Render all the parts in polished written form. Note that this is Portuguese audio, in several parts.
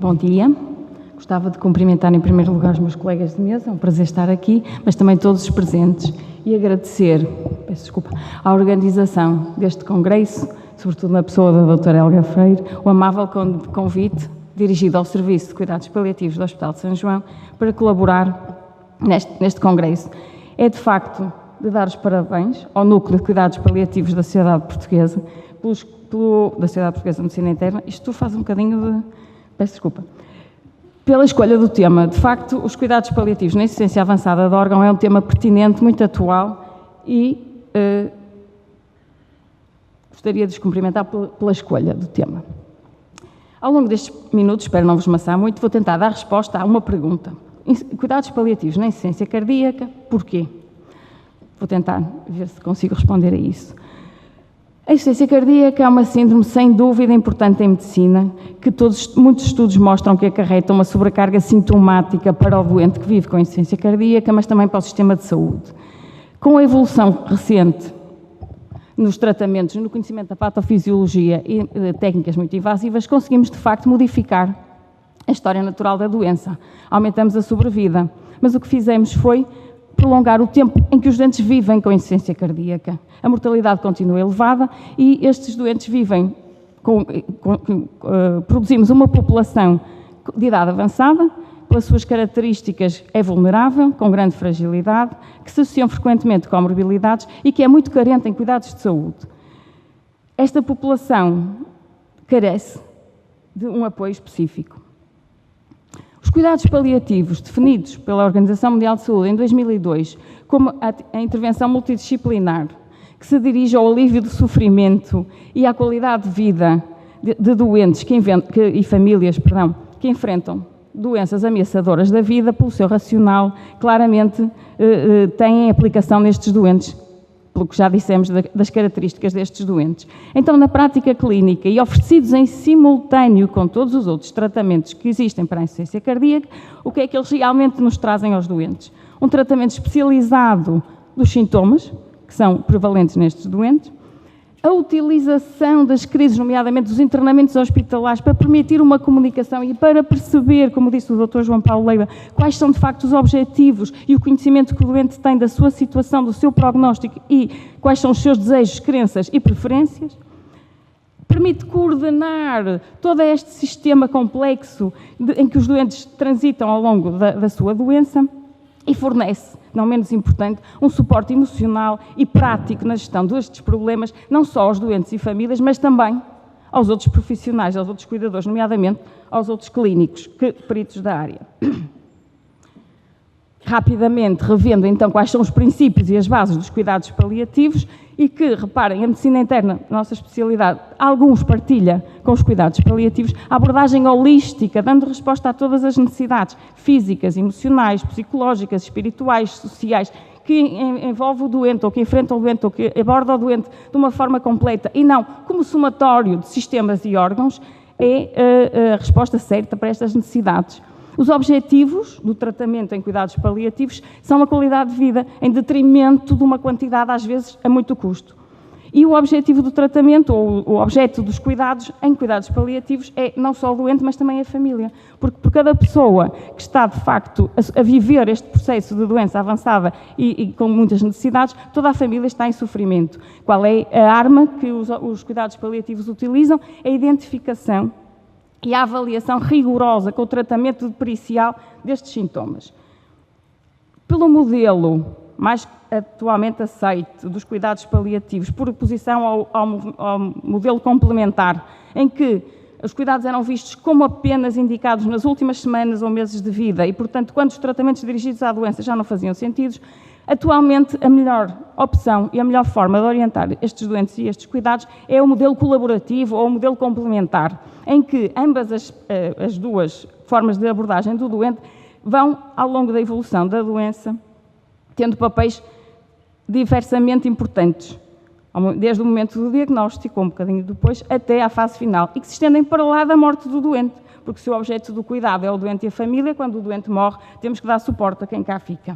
Bom dia. Gostava de cumprimentar em primeiro lugar os meus colegas de mesa, é um prazer estar aqui, mas também todos os presentes e agradecer, peço desculpa, à organização deste congresso, sobretudo na pessoa da doutora Helga Freire, o amável convite dirigido ao Serviço de Cuidados Paliativos do Hospital de São João para colaborar neste congresso. É de facto de dar os parabéns ao Núcleo de Cuidados Paliativos da Sociedade Portuguesa, da Sociedade Portuguesa de Medicina Interna, isto faz um bocadinho de... peço desculpa. Pela escolha do tema. De facto, os cuidados paliativos na insuficiência avançada de órgão é um tema pertinente, muito atual e gostaria de os cumprimentar pela escolha do tema. Ao longo destes minutos, espero não vos maçar muito, vou tentar dar resposta a uma pergunta. Cuidados paliativos na insuficiência cardíaca, porquê? Vou tentar ver se consigo responder a isso. A insuficiência cardíaca é uma síndrome sem dúvida importante em medicina, que muitos estudos mostram que acarreta uma sobrecarga sintomática para o doente que vive com insuficiência cardíaca, mas também para o sistema de saúde. Com a evolução recente nos tratamentos, no conhecimento da patofisiologia e técnicas muito invasivas, conseguimos de facto modificar a história natural da doença. Aumentamos a sobrevida, mas o que fizemos foi prolongar o tempo em que os doentes vivem com insuficiência cardíaca. A mortalidade continua elevada e estes doentes vivem, produzimos uma população de idade avançada, pelas suas características é vulnerável, com grande fragilidade, que se associam frequentemente com comorbilidades e que é muito carente em cuidados de saúde. Esta população carece de um apoio específico. Os cuidados paliativos, definidos pela Organização Mundial de Saúde em 2002 como a intervenção multidisciplinar, que se dirige ao alívio do sofrimento e à qualidade de vida de doentes e famílias que enfrentam doenças ameaçadoras da vida, pelo seu racional, claramente têm aplicação nestes doentes, pelo que já dissemos das características destes doentes. Então, na prática clínica e oferecidos em simultâneo com todos os outros tratamentos que existem para a insuficiência cardíaca, o que é que eles realmente nos trazem aos doentes? Um tratamento especializado dos sintomas, que são prevalentes nestes doentes, a utilização das crises, nomeadamente dos internamentos hospitalares, para permitir uma comunicação e para perceber, como disse o Dr. João Paulo Leiva, quais são de facto os objetivos e o conhecimento que o doente tem da sua situação, do seu prognóstico e quais são os seus desejos, crenças e preferências. Permite coordenar todo este sistema complexo em que os doentes transitam ao longo da sua doença e fornece, não menos importante, um suporte emocional e prático na gestão destes problemas, não só aos doentes e famílias, mas também aos outros profissionais, aos outros cuidadores, nomeadamente aos outros clínicos, peritos da área. Rapidamente, revendo então quais são os princípios e as bases dos cuidados paliativos e que, reparem, a medicina interna, a nossa especialidade, alguns partilha com os cuidados paliativos, a abordagem holística, dando resposta a todas as necessidades físicas, emocionais, psicológicas, espirituais, sociais, que envolve o doente, ou que enfrenta o doente, ou que aborda o doente de uma forma completa, e não como somatório de sistemas e órgãos, é a resposta certa para estas necessidades. Os objetivos do tratamento em cuidados paliativos são a qualidade de vida, em detrimento de uma quantidade, às vezes, a muito custo. E o objetivo do tratamento, ou o objeto dos cuidados em cuidados paliativos, é não só o doente, mas também a família. Porque por cada pessoa que está, de facto, a viver este processo de doença avançada e com muitas necessidades, toda a família está em sofrimento. Qual é a arma que os cuidados paliativos utilizam? A identificação e a avaliação rigorosa com o tratamento pericial destes sintomas. Pelo modelo mais atualmente aceito dos cuidados paliativos, por oposição ao modelo complementar, em que os cuidados eram vistos como apenas indicados nas últimas semanas ou meses de vida e, portanto, quando os tratamentos dirigidos à doença já não faziam sentido, atualmente a melhor opção e a melhor forma de orientar estes doentes e estes cuidados é o modelo colaborativo ou o modelo complementar, em que ambas as duas formas de abordagem do doente vão, ao longo da evolução da doença, tendo papéis diversamente importantes, desde o momento do diagnóstico, um bocadinho depois, até à fase final, e que se estendem para lá da morte do doente, porque se o objeto do cuidado é o doente e a família, quando o doente morre, temos que dar suporte a quem cá fica.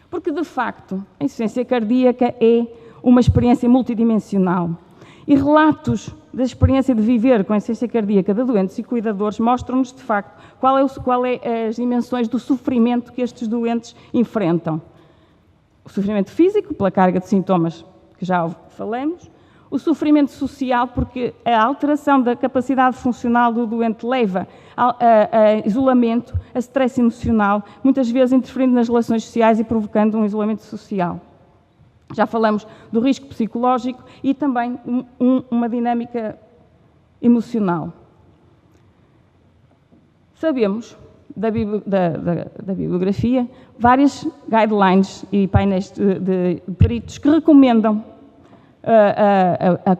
Porque, de facto, a insuficiência cardíaca é uma experiência multidimensional. E relatos da experiência de viver com insuficiência cardíaca de doentes e cuidadores mostram-nos, de facto, qual é as dimensões do sofrimento que estes doentes enfrentam. O sofrimento físico, pela carga de sintomas que já falamos, o sofrimento social, porque a alteração da capacidade funcional do doente leva a isolamento, a stress emocional, muitas vezes interferindo nas relações sociais e provocando um isolamento social. Já falamos do risco psicológico e também uma dinâmica emocional. Sabemos da bibliografia várias guidelines e painéis de peritos que recomendam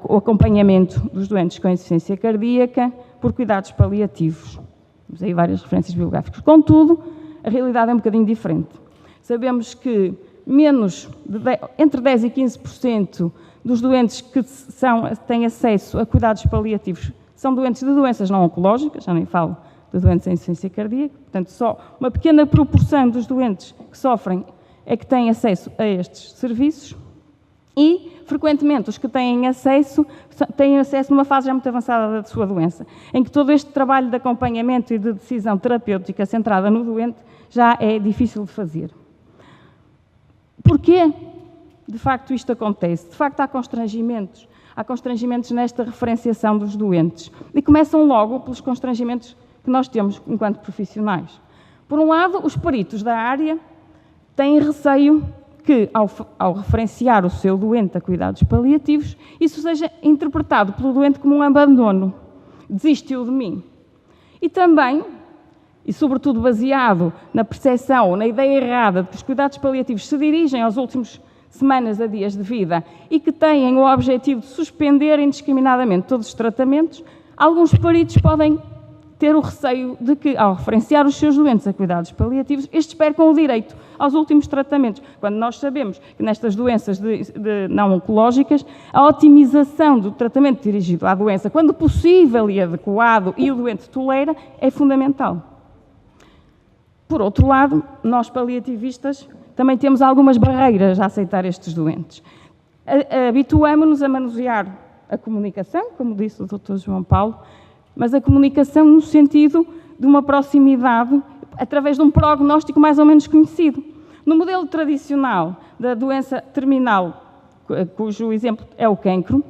o acompanhamento dos doentes com insuficiência cardíaca por cuidados paliativos. Temos aí várias referências bibliográficas. Contudo, a realidade é um bocadinho diferente. Sabemos que entre 10% e 15% dos doentes que têm acesso a cuidados paliativos são doentes de doenças não oncológicas, já nem falo de doentes em insuficiência cardíaca, portanto, só uma pequena proporção dos doentes que sofrem é que têm acesso a estes serviços e, frequentemente, os que têm acesso numa fase já muito avançada da sua doença, em que todo este trabalho de acompanhamento e de decisão terapêutica centrada no doente já é difícil de fazer. Porquê, de facto, isto acontece? De facto, há constrangimentos nesta referenciação dos doentes. E começam logo pelos constrangimentos que nós temos enquanto profissionais. Por um lado, os peritos da área têm receio que, ao referenciar o seu doente a cuidados paliativos, isso seja interpretado pelo doente como um abandono. Desistiu de mim. E também, e sobretudo baseado na percepção ou na ideia errada de que os cuidados paliativos se dirigem aos últimos semanas a dias de vida e que têm o objetivo de suspender indiscriminadamente todos os tratamentos, alguns peritos podem ter o receio de que, ao referenciar os seus doentes a cuidados paliativos, estes percam o direito aos últimos tratamentos, quando nós sabemos que nestas doenças não oncológicas, a otimização do tratamento dirigido à doença, quando possível e adequado, e o doente tolera, é fundamental. Por outro lado, nós paliativistas também temos algumas barreiras a aceitar estes doentes. Habituamo-nos a manusear a comunicação, como disse o Dr. João Paulo, mas a comunicação no sentido de uma proximidade através de um prognóstico mais ou menos conhecido. No modelo tradicional da doença terminal, cujo exemplo é o cancro,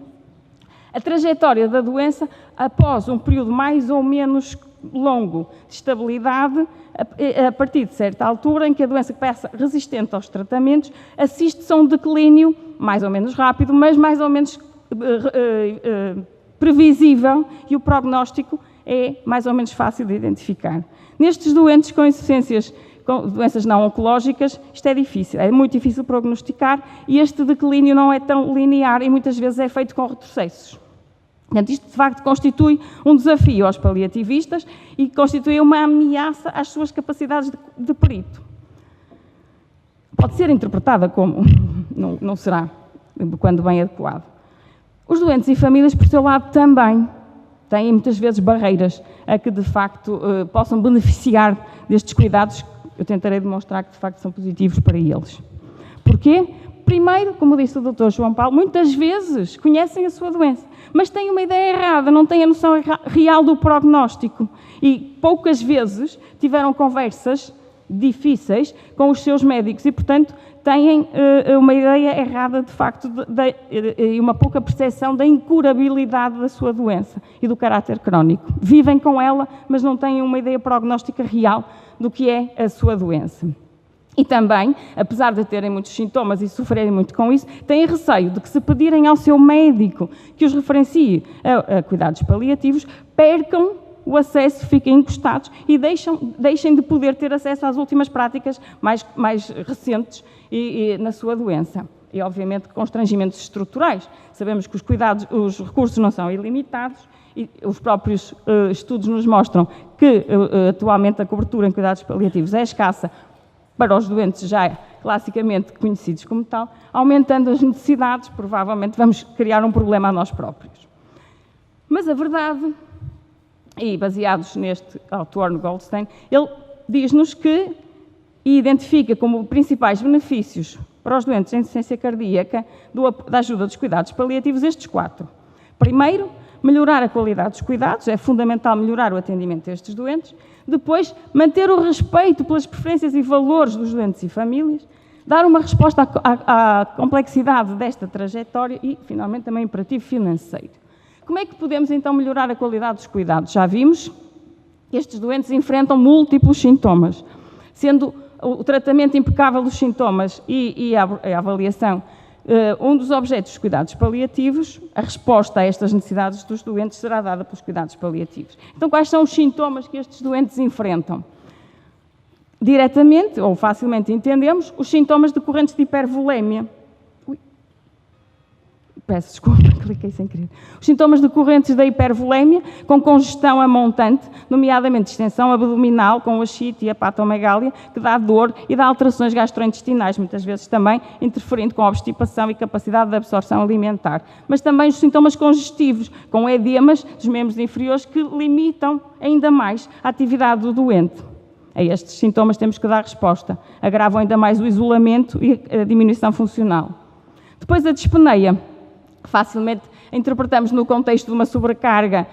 a trajetória da doença, após um período mais ou menos longo de estabilidade, a partir de certa altura em que a doença passa resistente aos tratamentos, assiste-se a um declínio mais ou menos rápido, mas mais ou menos previsível, e o prognóstico é mais ou menos fácil de identificar. Nestes doentes com doenças não oncológicas, isto é difícil, é muito difícil prognosticar, e este declínio não é tão linear e muitas vezes é feito com retrocessos. Portanto, isto de facto constitui um desafio aos paliativistas e constitui uma ameaça às suas capacidades de perito. Pode ser interpretada como, não será, quando bem adequado. Os doentes e famílias, por seu lado, também têm muitas vezes barreiras a que de facto possam beneficiar destes cuidados. Eu tentarei demonstrar que de facto são positivos para eles. Porquê? Primeiro, como disse o Dr. João Paulo, muitas vezes conhecem a sua doença, mas têm uma ideia errada, não têm a noção real do prognóstico e poucas vezes tiveram conversas difíceis com os seus médicos e, portanto, têm uma ideia errada, de facto, e uma pouca percepção da incurabilidade da sua doença e do caráter crónico. Vivem com ela, mas não têm uma ideia prognóstica real do que é a sua doença. E também, apesar de terem muitos sintomas e sofrerem muito com isso, têm receio de que, se pedirem ao seu médico que os referencie a cuidados paliativos, percam o acesso, fiquem encostados e deixem de poder ter acesso às últimas práticas mais recentes na sua doença. E, obviamente, constrangimentos estruturais. Sabemos que os recursos não são ilimitados e os próprios estudos nos mostram que, atualmente, a cobertura em cuidados paliativos é escassa para os doentes já classicamente conhecidos como tal. Aumentando as necessidades, provavelmente vamos criar um problema a nós próprios. Mas a verdade, e baseados neste autor Goldstein, ele diz-nos que e identifica como principais benefícios para os doentes em insuficiência cardíaca da ajuda dos cuidados paliativos estes 4. Primeiro, melhorar a qualidade dos cuidados, é fundamental melhorar o atendimento a estes doentes. Depois, manter o respeito pelas preferências e valores dos doentes e famílias, dar uma resposta à complexidade desta trajetória e, finalmente, também imperativo financeiro. Como é que podemos, então, melhorar a qualidade dos cuidados? Já vimos que estes doentes enfrentam múltiplos sintomas, sendo o tratamento impecável dos sintomas e a avaliação um dos objetos dos cuidados paliativos. A resposta a estas necessidades dos doentes será dada pelos cuidados paliativos. Então, quais são os sintomas que estes doentes enfrentam? Diretamente, ou facilmente entendemos, os sintomas decorrentes de hipervolémia. Peço desculpa, cliquei sem querer. Os sintomas decorrentes da hipervolémia, com congestão a montante, nomeadamente distensão abdominal, com ascite e hepatomegália, que dá dor e dá alterações gastrointestinais, muitas vezes também interferindo com a obstipação e capacidade de absorção alimentar. Mas também os sintomas congestivos, com edemas dos membros inferiores, que limitam ainda mais a atividade do doente. A estes sintomas temos que dar resposta. Agravam ainda mais o isolamento e a diminuição funcional. Depois a dispneia. Facilmente interpretamos no contexto de uma sobrecarga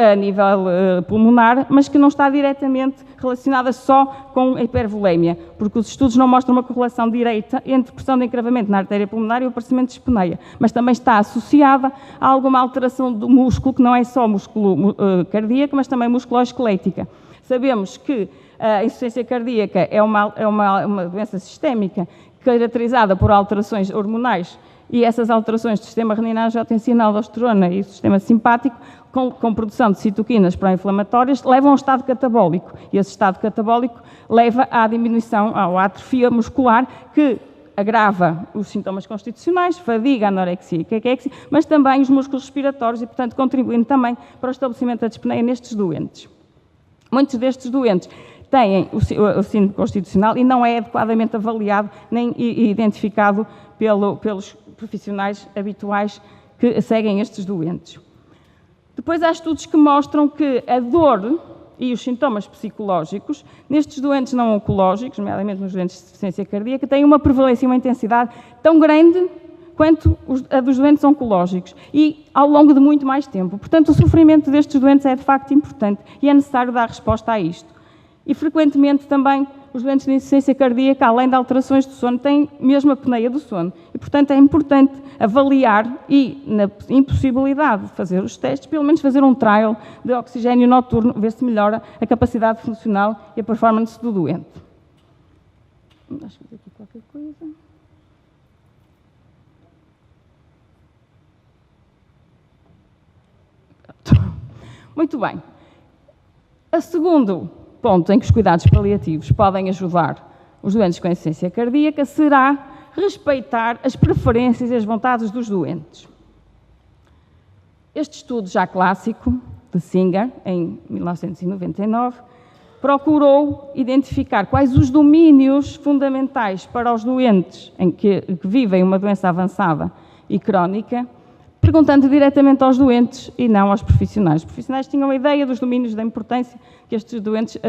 a nível pulmonar, mas que não está diretamente relacionada só com a hipervolémia, porque os estudos não mostram uma correlação direta entre pressão de encravamento na artéria pulmonar e o aparecimento de dispneia, mas também está associada a alguma alteração do músculo, que não é só músculo cardíaco, mas também musculoesquelética. Sabemos que a insuficiência cardíaca é uma doença sistémica caracterizada por alterações hormonais, e essas alterações do sistema renina-angiotensina, aldosterona e do sistema simpático, com produção de citoquinas pró-inflamatórias, levam ao estado catabólico. E esse estado catabólico leva à diminuição, à atrofia muscular, que agrava os sintomas constitucionais, fadiga, anorexia e caquexia, mas também os músculos respiratórios e, portanto, contribuindo também para o estabelecimento da dispneia nestes doentes. Muitos destes doentes têm o síndrome constitucional e não é adequadamente avaliado nem identificado pelos profissionais habituais que seguem estes doentes. Depois há estudos que mostram que a dor e os sintomas psicológicos nestes doentes não oncológicos, nomeadamente nos doentes de insuficiência cardíaca, têm uma prevalência e uma intensidade tão grande quanto a dos doentes oncológicos e ao longo de muito mais tempo. Portanto, o sofrimento destes doentes é de facto importante e é necessário dar resposta a isto. E frequentemente também os doentes de insuficiência cardíaca, além de alterações do sono, têm mesmo a apneia do sono. E, portanto, é importante avaliar e, na impossibilidade de fazer os testes, pelo menos fazer um trial de oxigênio noturno, ver se melhora a capacidade funcional e a performance do doente. Acho que vou aqui qualquer coisa. Muito bem. O segundo ponto em que os cuidados paliativos podem ajudar os doentes com insuficiência cardíaca será respeitar as preferências e as vontades dos doentes. Este estudo já clássico, de Singer, em 1999, procurou identificar quais os domínios fundamentais para os doentes que vivem uma doença avançada e crónica, perguntando diretamente aos doentes e não aos profissionais. Os profissionais tinham a ideia dos domínios da importância que estes doentes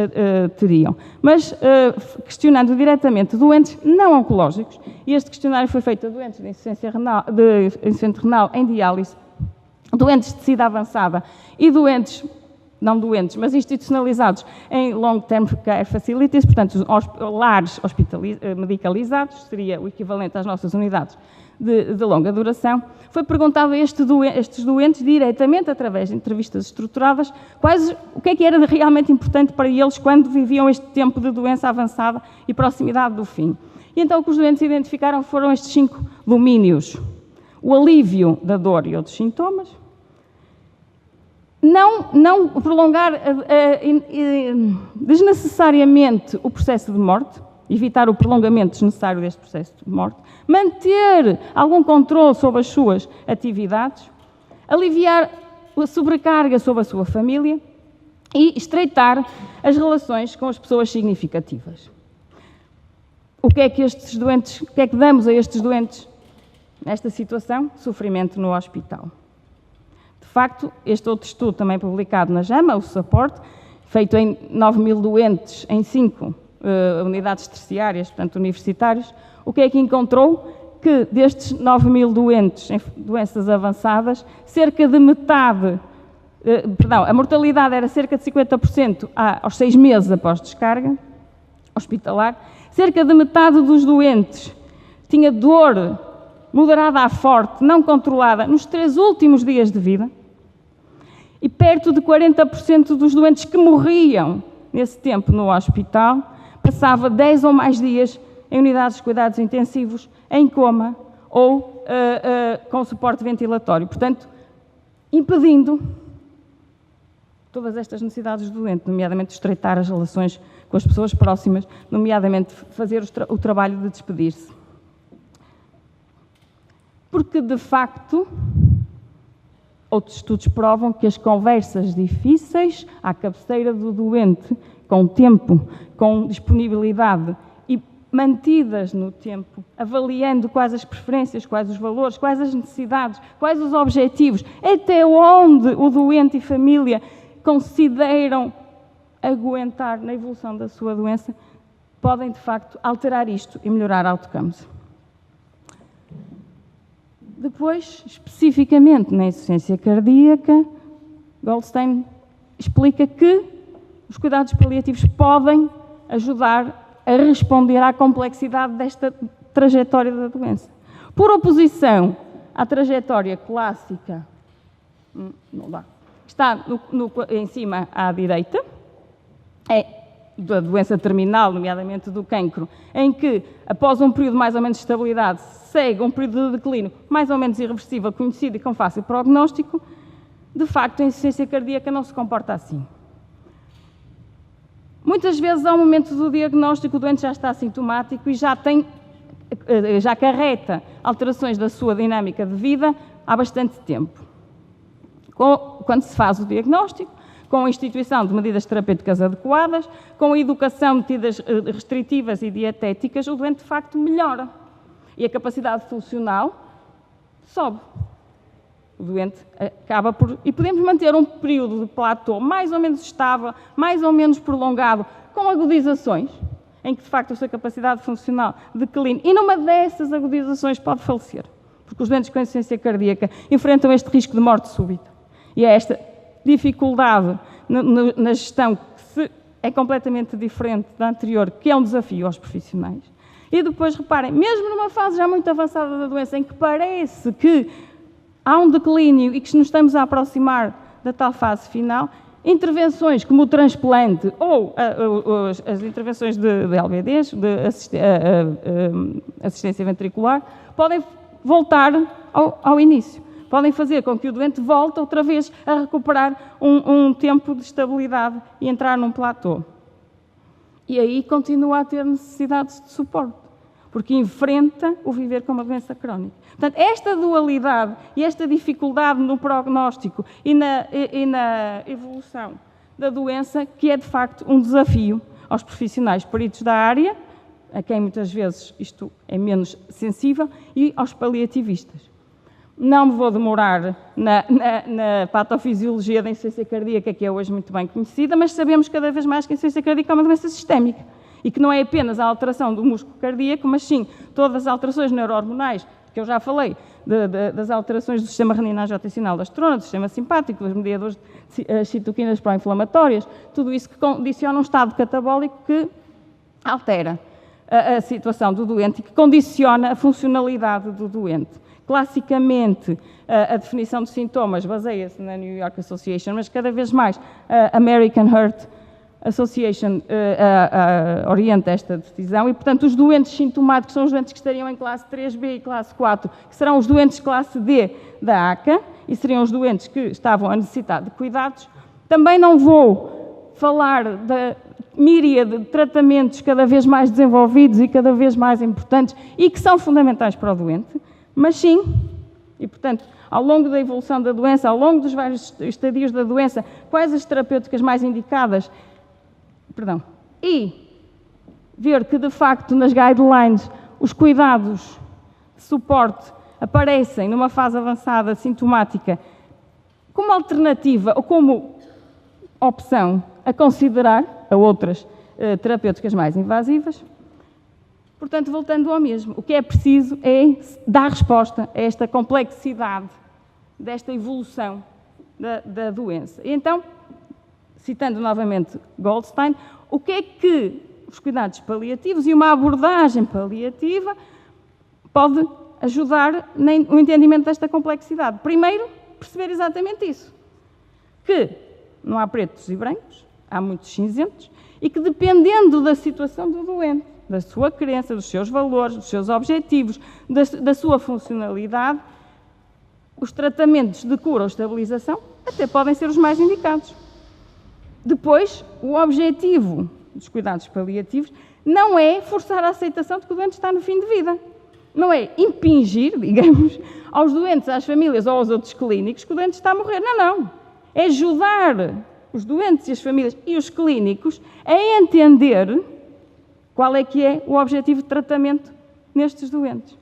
teriam, mas questionando diretamente doentes não oncológicos, e este questionário foi feito a doentes de insuficiência renal em diálise, doentes de SIDA avançada e doentes, não doentes, mas institucionalizados em long-term care facilities, portanto, lares medicalizados, seria o equivalente às nossas unidades de longa duração. Foi perguntado a estes doentes, diretamente, através de entrevistas estruturadas, o que é que era realmente importante para eles quando viviam este tempo de doença avançada e proximidade do fim. E então o que os doentes identificaram foram estes 5 domínios. O alívio da dor e outros sintomas, não prolongar desnecessariamente o processo de morte, evitar o prolongamento desnecessário deste processo de morte, manter algum controle sobre as suas atividades, aliviar a sobrecarga sobre a sua família e estreitar as relações com as pessoas significativas. O que é que damos a estes doentes nesta situação? Sofrimento no hospital. De facto, este outro estudo, também publicado na JAMA, o SUPPORT, feito em 9.000 doentes em 5 unidades terciárias, portanto universitários, o que é que encontrou? Que destes 9.000 doentes em doenças avançadas, cerca de metade a mortalidade era cerca de 50% aos 6 meses após descarga hospitalar. Cerca de metade dos doentes tinha dor moderada a forte, não controlada, nos 3 últimos dias de vida. E perto de 40% dos doentes que morriam nesse tempo no hospital passava 10 ou mais dias em unidades de cuidados intensivos, em coma ou com suporte ventilatório. Portanto, impedindo todas estas necessidades do doente, nomeadamente estreitar as relações com as pessoas próximas, nomeadamente fazer o trabalho de despedir-se. Porque, de facto, outros estudos provam que as conversas difíceis à cabeceira do doente, com tempo, com disponibilidade e mantidas no tempo, avaliando quais as preferências, quais os valores, quais as necessidades, quais os objetivos, até onde o doente e família consideram aguentar na evolução da sua doença, podem, de facto, alterar isto e melhorar outcomes. Depois, especificamente na insuficiência cardíaca, Goldstein explica que os cuidados paliativos podem ajudar a responder à complexidade desta trajetória da doença. Por oposição à trajetória clássica, não dá, está em cima à direita, da doença terminal, nomeadamente do cancro, em que, após um período mais ou menos de estabilidade, segue um período de declínio mais ou menos irreversível, conhecido e com fácil prognóstico, de facto, a insuficiência cardíaca não se comporta assim. Muitas vezes, ao momento do diagnóstico, o doente já está assintomático e já acarreta alterações da sua dinâmica de vida há bastante tempo. Quando se faz o diagnóstico, com a instituição de medidas terapêuticas adequadas, com a educação de medidas restritivas e dietéticas, o doente, de facto, melhora. E a capacidade funcional sobe. O doente acaba por... E podemos manter um período de platô mais ou menos estável, mais ou menos prolongado, com agudizações, em que, de facto, a sua capacidade funcional declina. E numa dessas agudizações pode falecer. Porque os doentes com insuficiência cardíaca enfrentam este risco de morte súbita. E é esta dificuldade na gestão que é completamente diferente da anterior, que é um desafio aos profissionais. E depois, reparem, mesmo numa fase já muito avançada da doença, em que parece que há um declínio e que nos estamos a aproximar da tal fase final, intervenções como o transplante ou as intervenções de LVDs, de assistência ventricular, podem voltar ao início. Podem fazer com que o doente volte outra vez a recuperar um tempo de estabilidade e entrar num platô. E aí continua a ter necessidades de suporte, porque enfrenta o viver com uma doença crónica. Portanto, esta dualidade e esta dificuldade no prognóstico e na evolução da doença, que é de facto um desafio aos profissionais peritos da área, a quem muitas vezes isto é menos sensível, e aos paliativistas. Não me vou demorar na patofisiologia da insuficiência cardíaca, que é hoje muito bem conhecida, mas sabemos cada vez mais que a insuficiência cardíaca é uma doença sistémica e que não é apenas a alteração do músculo cardíaco, mas sim todas as alterações neurohormonais, que eu já falei, das alterações do sistema renina-angiotensina aldosterona, do sistema simpático, dos mediadores de citoquinas pró-inflamatórias, tudo isso que condiciona um estado catabólico que altera a situação do doente e que condiciona a funcionalidade do doente. Classicamente, a definição de sintomas baseia-se na New York Association, mas cada vez mais a American Heart Association orienta esta decisão e, portanto, os doentes sintomáticos são os doentes que estariam em classe 3B e classe 4, que serão os doentes classe D da ACA e seriam os doentes que estavam a necessitar de cuidados. Também não vou falar da míriade de tratamentos cada vez mais desenvolvidos e cada vez mais importantes e que são fundamentais para o doente, mas sim, e portanto, ao longo da evolução da doença, ao longo dos vários estadios da doença, quais as terapêuticas mais indicadas, e ver que, de facto, nas guidelines, os cuidados de suporte aparecem numa fase avançada sintomática como alternativa ou como opção a considerar a outras terapêuticas mais invasivas. Portanto, voltando ao mesmo, o que é preciso é dar resposta a esta complexidade desta evolução da doença. E então, citando novamente Goldstein, o que é que os cuidados paliativos e uma abordagem paliativa pode ajudar no entendimento desta complexidade? Primeiro, perceber exatamente isso, que não há pretos e brancos, há muitos cinzentos, e que dependendo da situação do doente, da sua crença, dos seus valores, dos seus objetivos, da sua funcionalidade, os tratamentos de cura ou estabilização até podem ser os mais indicados. Depois, o objetivo dos cuidados paliativos não é forçar a aceitação de que o doente está no fim de vida. Não é impingir, digamos, aos doentes, às famílias ou aos outros clínicos que o doente está a morrer. Não, não. É ajudar os doentes e as famílias e os clínicos a entender qual é que é o objetivo de tratamento nestes doentes.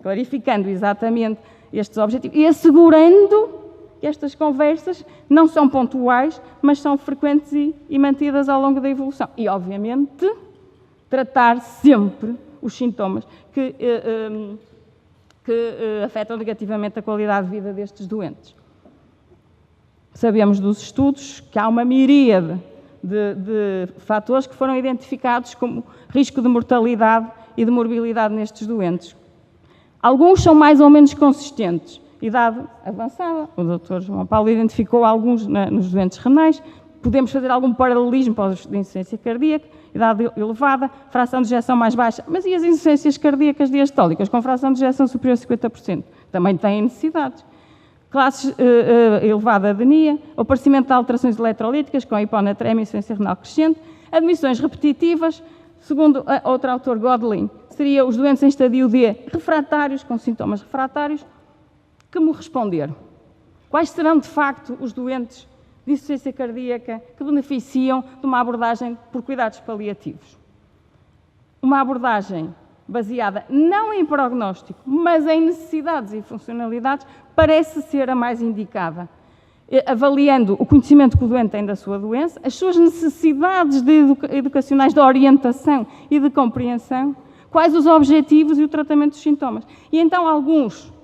Clarificando exatamente estes objetivos e assegurando que estas conversas não são pontuais, mas são frequentes e mantidas ao longo da evolução. E, obviamente, tratar sempre os sintomas que afetam negativamente a qualidade de vida destes doentes. Sabemos dos estudos que há uma miríade de fatores que foram identificados como risco de mortalidade e de morbilidade nestes doentes. Alguns são mais ou menos consistentes. Idade avançada, o Dr. João Paulo identificou alguns nos doentes renais, podemos fazer algum paralelismo para os de insuficiência cardíaca, idade elevada, fração de ejeção mais baixa, mas e as insuficiências cardíacas diastólicas com fração de ejeção superior a 50%? Também têm necessidades. Classes elevada adenía, aparecimento de alterações eletrolíticas com hiponatremia e insuficiência renal crescente, admissões repetitivas, segundo outro autor, Godlin, seria os doentes em estadio D refratários, com sintomas refratários. Que me responder? Quais serão, de facto, os doentes de insuficiência cardíaca que beneficiam de uma abordagem por cuidados paliativos? Uma abordagem baseada não em prognóstico, mas em necessidades e funcionalidades, parece ser a mais indicada, avaliando o conhecimento que o doente tem da sua doença, as suas necessidades educacionais de orientação e de compreensão, quais os objetivos e o tratamento dos sintomas. E então alguns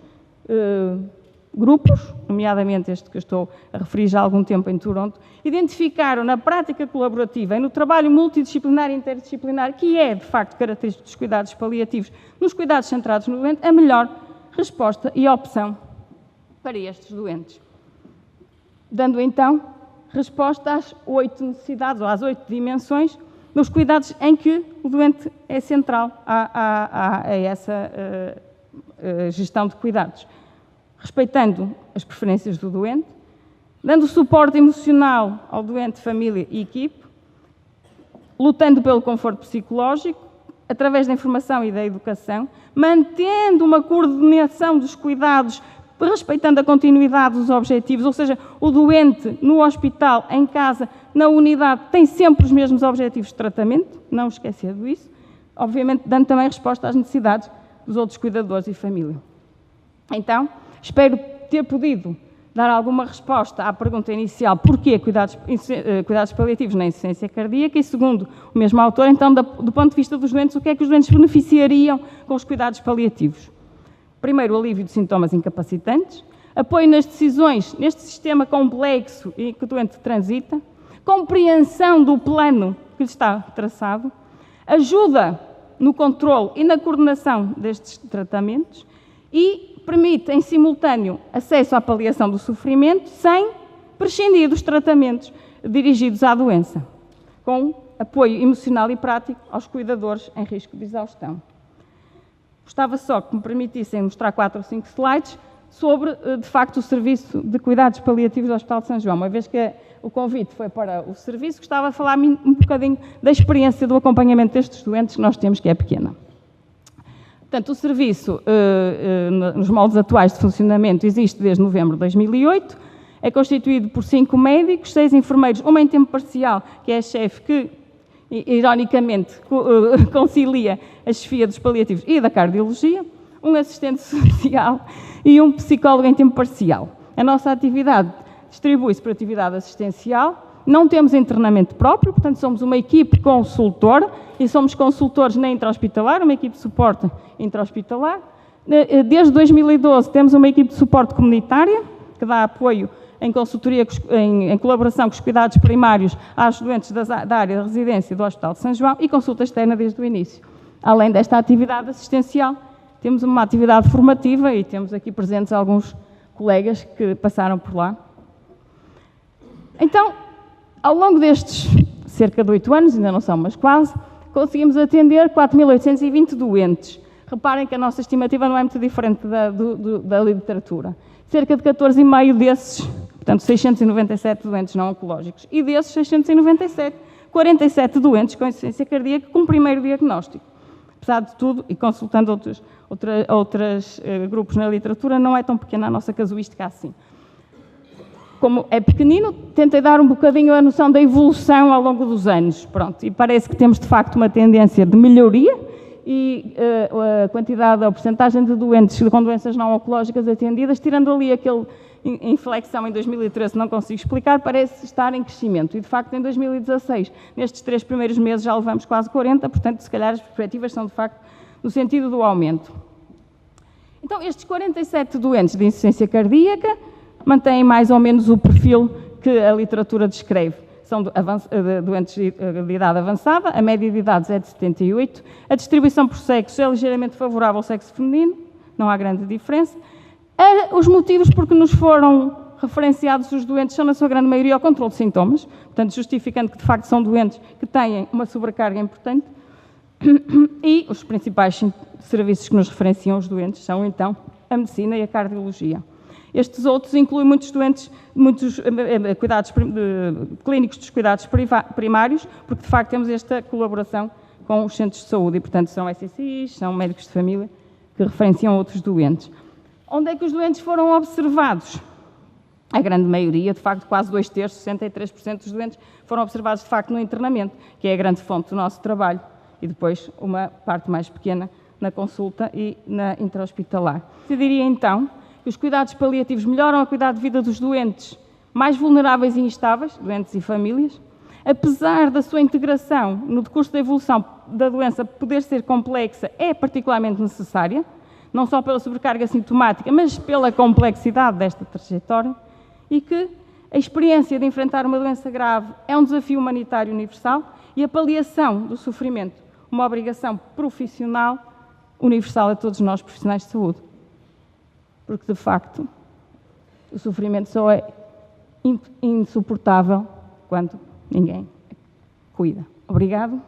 grupos, nomeadamente este que eu estou a referir já há algum tempo em Toronto, identificaram na prática colaborativa e no trabalho multidisciplinar e interdisciplinar, que é, de facto, característico dos cuidados paliativos, nos cuidados centrados no doente, a melhor resposta e opção para estes doentes. Dando, então, resposta às 8 necessidades, ou às 8 dimensões, nos cuidados em que o doente é central a essa gestão de cuidados. Respeitando as preferências do doente, dando suporte emocional ao doente, família e equipe, lutando pelo conforto psicológico, através da informação e da educação, mantendo uma coordenação dos cuidados, respeitando a continuidade dos objetivos, ou seja, o doente no hospital, em casa, na unidade, tem sempre os mesmos objetivos de tratamento, não esquecendo isso, obviamente dando também resposta às necessidades dos outros cuidadores e família. Então, espero ter podido dar alguma resposta à pergunta inicial, porquê cuidados paliativos na insuficiência cardíaca, e segundo o mesmo autor, então, do ponto de vista dos doentes, o que é que os doentes beneficiariam com os cuidados paliativos? Primeiro, o alívio de sintomas incapacitantes, apoio nas decisões neste sistema complexo em que o doente transita, compreensão do plano que lhe está traçado, ajuda no controle e na coordenação destes tratamentos e permite, em simultâneo, acesso à paliação do sofrimento sem prescindir dos tratamentos dirigidos à doença, com apoio emocional e prático aos cuidadores em risco de exaustão. Gostava só que me permitissem mostrar 4 ou 5 slides sobre, de facto, o serviço de cuidados paliativos do Hospital de São João. Uma vez que o convite foi para o serviço, gostava de falar um bocadinho da experiência do acompanhamento destes doentes que nós temos, que é pequena. Portanto, o serviço, nos moldes atuais de funcionamento, existe desde novembro de 2008, é constituído por 5 médicos, 6 enfermeiros, uma em tempo parcial, que é a chefe que, ironicamente, concilia a chefia dos paliativos e da cardiologia, um assistente social e um psicólogo em tempo parcial. A nossa atividade distribui-se por atividade assistencial, não temos internamento próprio, portanto somos uma equipe consultora e somos consultores na intra-hospitalar, uma equipe de suporte intra-hospitalar. Desde 2012 temos uma equipe de suporte comunitária, que dá apoio em consultoria, em colaboração com os cuidados primários aos doentes da área de residência do Hospital de São João e consulta externa desde o início. Além desta atividade assistencial, temos uma atividade formativa e temos aqui presentes alguns colegas que passaram por lá. Então, ao longo destes cerca de 8 anos, ainda não são, mas quase, conseguimos atender 4.820 doentes. Reparem que a nossa estimativa não é muito diferente da literatura. Cerca de 14,5 desses, portanto 697 doentes não oncológicos, e desses 697, 47 doentes com insuficiência cardíaca com primeiro diagnóstico. Apesar de tudo, e consultando outros grupos na literatura, não é tão pequena a nossa casuística assim. Como é pequenino, tentei dar um bocadinho a noção da evolução ao longo dos anos. Pronto, e parece que temos, de facto, uma tendência de melhoria e a quantidade, a porcentagem de doentes com doenças não oncológicas atendidas, tirando ali aquele inflexão em 2013, não consigo explicar, parece estar em crescimento. E, de facto, em 2016, nestes 3 primeiros meses, já levamos quase 40, portanto, se calhar as perspectivas são, de facto, no sentido do aumento. Então, estes 47 doentes de insuficiência cardíaca mantêm mais ou menos o perfil que a literatura descreve. São doentes de idade avançada, a média de idades é de 78, a distribuição por sexo é ligeiramente favorável ao sexo feminino, não há grande diferença. Os motivos por que nos foram referenciados os doentes são, na sua grande maioria, o controle de sintomas, portanto, justificando que, de facto, são doentes que têm uma sobrecarga importante. E os principais serviços que nos referenciam os doentes são, então, a medicina e a cardiologia. Estes outros incluem muitos doentes, muitos cuidados clínicos dos cuidados primários, porque, de facto, temos esta colaboração com os centros de saúde e, portanto, são SCIs, são médicos de família que referenciam outros doentes. Onde é que os doentes foram observados? A grande maioria, de facto, quase 2/3, 63% dos doentes, foram observados, de facto, no internamento, que é a grande fonte do nosso trabalho, e depois uma parte mais pequena na consulta e na intra-hospitalar. Eu diria, então, que os cuidados paliativos melhoram a qualidade de vida dos doentes mais vulneráveis e instáveis, doentes e famílias, apesar da sua integração no decurso da evolução da doença poder ser complexa, é particularmente necessária, não só pela sobrecarga sintomática, mas pela complexidade desta trajetória, e que a experiência de enfrentar uma doença grave é um desafio humanitário universal e a paliação do sofrimento, uma obrigação profissional universal a todos nós, profissionais de saúde. Porque, de facto, o sofrimento só é insuportável quando ninguém cuida. Obrigado.